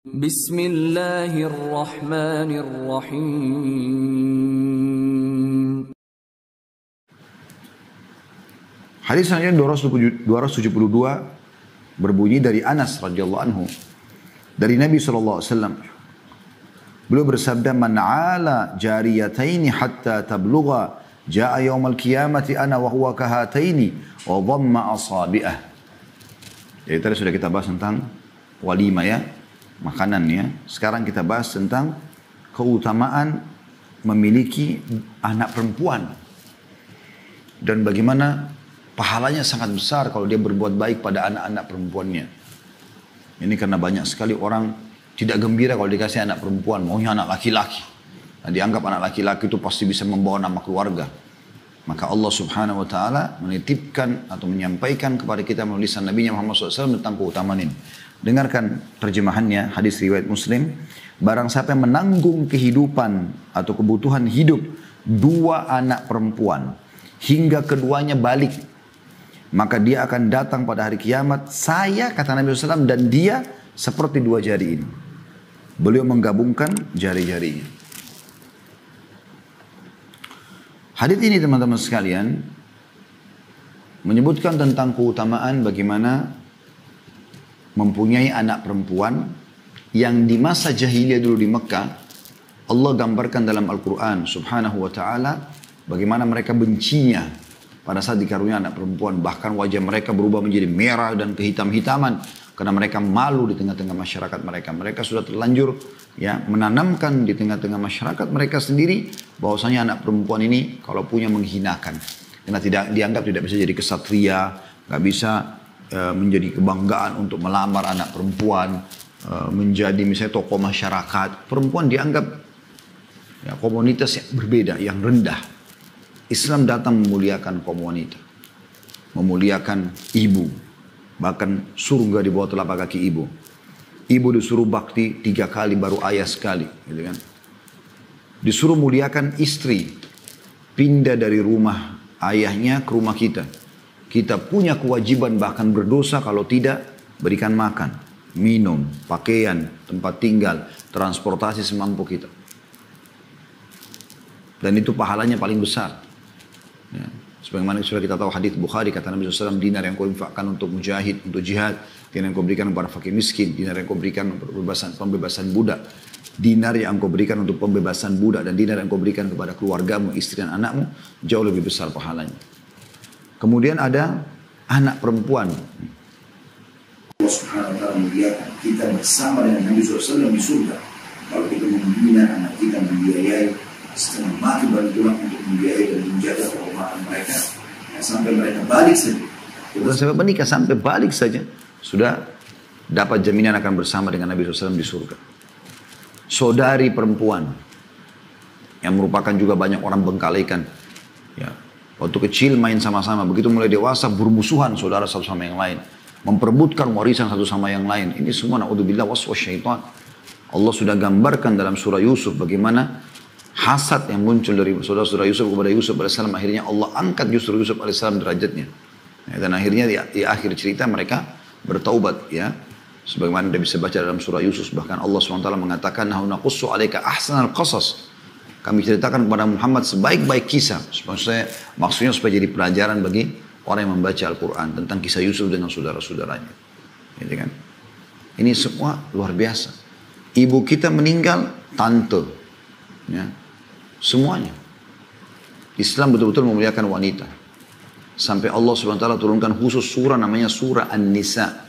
Bismillahirrahmanirrahim. Hadis selanjutnya 272 berbunyi dari Anas radhiyallahu anhu dari Nabi SAW. Beliau bersabda, "Man 'ala jariyataini hatta tablugha jaa yaumal qiyamati ana wa huwa kahataini wa dhamma asabi'ah." Jadi tadi sudah kita bahas tentang walimah ya, makanan ya. Sekarang kita bahas tentang keutamaan memiliki anak perempuan dan bagaimana pahalanya sangat besar kalau dia berbuat baik pada anak-anak perempuannya. Ini karena banyak sekali orang tidak gembira kalau dikasih anak perempuan, maunya anak laki-laki. Nah, dianggap anak laki-laki itu pasti bisa membawa nama keluarga. Maka Allah Subhanahu wa taala menitipkan atau menyampaikan kepada kita melalui lisan Nabi Muhammad SAW tentang keutamaan ini. Dengarkan terjemahannya, hadis riwayat Muslim. Barang siapa yang menanggung kehidupan atau kebutuhan hidup dua anak perempuan hingga keduanya balik, maka dia akan datang pada hari kiamat. Saya, kata Nabi SAW, dan dia seperti dua jari ini. Beliau menggabungkan jari-jarinya. Hadis ini teman-teman sekalian menyebutkan tentang keutamaan bagaimana mempunyai anak perempuan yang di masa jahiliyah dulu di Mekah. Allah gambarkan dalam Al-Quran subhanahu wa ta'ala bagaimana mereka bencinya pada saat dikaruniai anak perempuan. Bahkan wajah mereka berubah menjadi merah dan kehitam-hitaman karena mereka malu di tengah-tengah masyarakat mereka. Mereka sudah terlanjur ya menanamkan di tengah-tengah masyarakat mereka sendiri bahwasanya anak perempuan ini kalau punya menghinakan, karena tidak dianggap tidak bisa jadi kesatria, nggak bisa menjadi kebanggaan untuk melamar anak perempuan, menjadi misalnya tokoh masyarakat. Perempuan dianggap ya, komunitas yang berbeda, yang rendah. Islam datang memuliakan kaum wanita, memuliakan ibu, bahkan surga di bawah telapak kaki ibu. Ibu disuruh bakti 3 kali baru ayah sekali, gitu kan? Disuruh muliakan istri, pindah dari rumah ayahnya ke rumah kita. Kita punya kewajiban bahkan berdosa kalau tidak berikan makan, minum, pakaian, tempat tinggal, transportasi semampu kita. Dan itu pahalanya paling besar. Ya. Sebagaimana sudah kita tahu hadis Bukhari, kata Nabi SAW, dinar yang kau infakkan untuk mujahid, untuk jihad, dinar yang kau berikan kepada fakir miskin, dinar yang kau berikan untuk pembebasan budak, dinar yang kau berikan untuk pembebasan budak, dan dinar yang kau berikan kepada keluargamu, istri dan anakmu, jauh lebih besar pahalanya. Kemudian ada anak perempuan. Allah Subhanahu wa ta'ala muliakan kita bersama dengan Nabi SAW di surga. Kalau kita membina anak kita, membiayai, setengah mati bantuan untuk membiayai dan menjaga kehormatan mereka, ya, sampai mereka balik saja. Bukan sampai menikah, sampai balik saja sudah dapat jaminan akan bersama dengan Nabi SAW di surga. Saudari perempuan yang merupakan juga banyak orang bengkalikan. Ya, waktu kecil main sama-sama, begitu mulai dewasa bermusuhan saudara satu sama yang lain, memperebutkan warisan satu sama yang lain. Ini semua na'udzubillah waswas syaitan. Allah sudah gambarkan dalam surah Yusuf bagaimana hasad yang muncul dari saudara-saudara Yusuf kepada Yusuf AS. Akhirnya Allah angkat justru Yusuf AS derajatnya. Ya, dan akhirnya di akhir cerita mereka bertaubat ya. Sebagaimana Anda bisa baca dalam surah Yusuf. Bahkan Allah SWT mengatakan, "Nahnu naqussu 'alaika ahsanal qasas." Kami ceritakan kepada Muhammad sebaik-baik kisah. Maksudnya supaya jadi pelajaran bagi orang yang membaca Al-Quran tentang kisah Yusuf dengan saudara-saudaranya. Gitu kan? Ini semua luar biasa. Ibu kita meninggal, tante. Ya. Semuanya. Islam betul-betul memuliakan wanita. Sampai Allah SWT turunkan khusus surah namanya surah An-Nisa.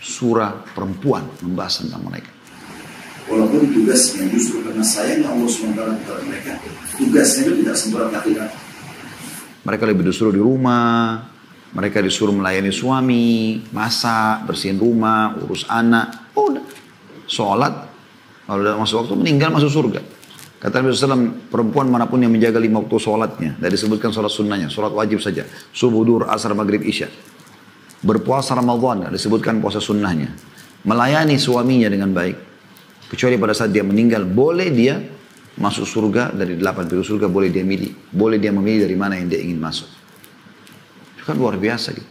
Surah perempuan membahas tentang mereka. Walaupun tugasnya justru karena sayangnya Allah SWT kepada mereka, tugasnya itu tidak seberat laki-laki. Mereka lebih disuruh di rumah, mereka disuruh melayani suami, masak, bersihin rumah, urus anak. Udah. Sholat, kalau udah masuk waktu meninggal masuk surga. Kata Nabi SAW, perempuan manapun yang menjaga 5 waktu sholatnya, dan disebutkan sholat sunnahnya, sholat wajib saja, subuh, duhur, asar, maghrib, isya. Berpuasa Ramadan, disebutkan puasa sunnahnya. Melayani suaminya dengan baik. Kecuali pada saat dia meninggal, boleh dia masuk surga dari 8 pintu surga, boleh dia milih. Boleh dia memilih dari mana yang dia ingin masuk. Itu kan luar biasa gitu.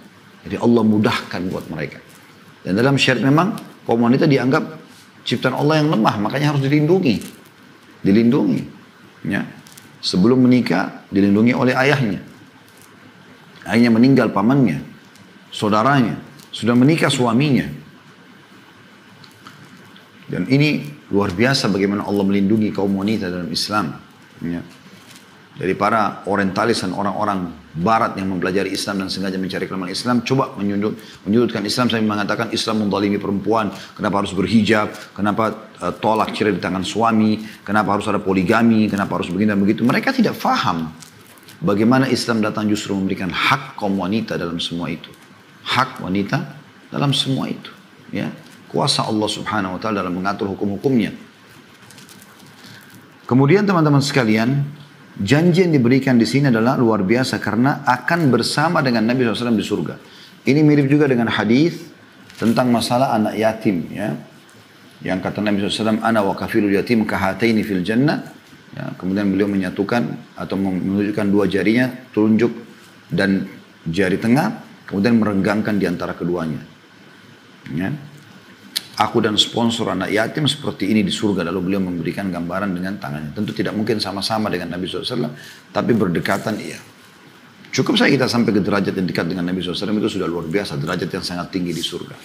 Jadi Allah mudahkan buat mereka. Dan dalam syariat memang kaum wanita dianggap Ciptaan Allah yang lemah, makanya harus dilindungi. Dilindungi. Ya. Sebelum menikah, dilindungi oleh ayahnya. Ayahnya meninggal, pamannya, saudaranya. Sudah menikah suaminya. Dan ini luar biasa bagaimana Allah melindungi kaum wanita dalam Islam. Ya. Dari para orientalis dan orang-orang barat yang mempelajari Islam dan sengaja mencari kelemahan Islam, coba menyudutkan Islam sampai mengatakan Islam menzalimi perempuan, kenapa harus berhijab, kenapa tolak cerai di tangan suami, kenapa harus ada poligami, kenapa harus begini dan begitu. Mereka tidak faham bagaimana Islam datang justru memberikan hak kaum wanita dalam semua itu. Hak wanita dalam semua itu. Ya. Kuasa Allah subhanahu wa ta'ala dalam mengatur hukum-hukumnya. Kemudian teman-teman sekalian, janji yang diberikan di sini adalah luar biasa karena akan bersama dengan Nabi SAW di surga. Ini mirip juga dengan hadis tentang masalah anak yatim, ya. Yang kata Nabi SAW, ana wa kafilul yatim kahataini fil jannah. Ya, kemudian beliau menyatukan atau menunjukkan dua jarinya, telunjuk dan jari tengah, kemudian merenggangkan di antara keduanya. Ya. Aku dan sponsor anak yatim seperti ini di surga. Lalu beliau memberikan gambaran dengan tangannya. Tentu tidak mungkin sama-sama dengan Nabi SAW. Tapi berdekatan iya. Cukup saja kita sampai ke derajat yang dekat dengan Nabi SAW. Itu sudah luar biasa. Derajat yang sangat tinggi di surga.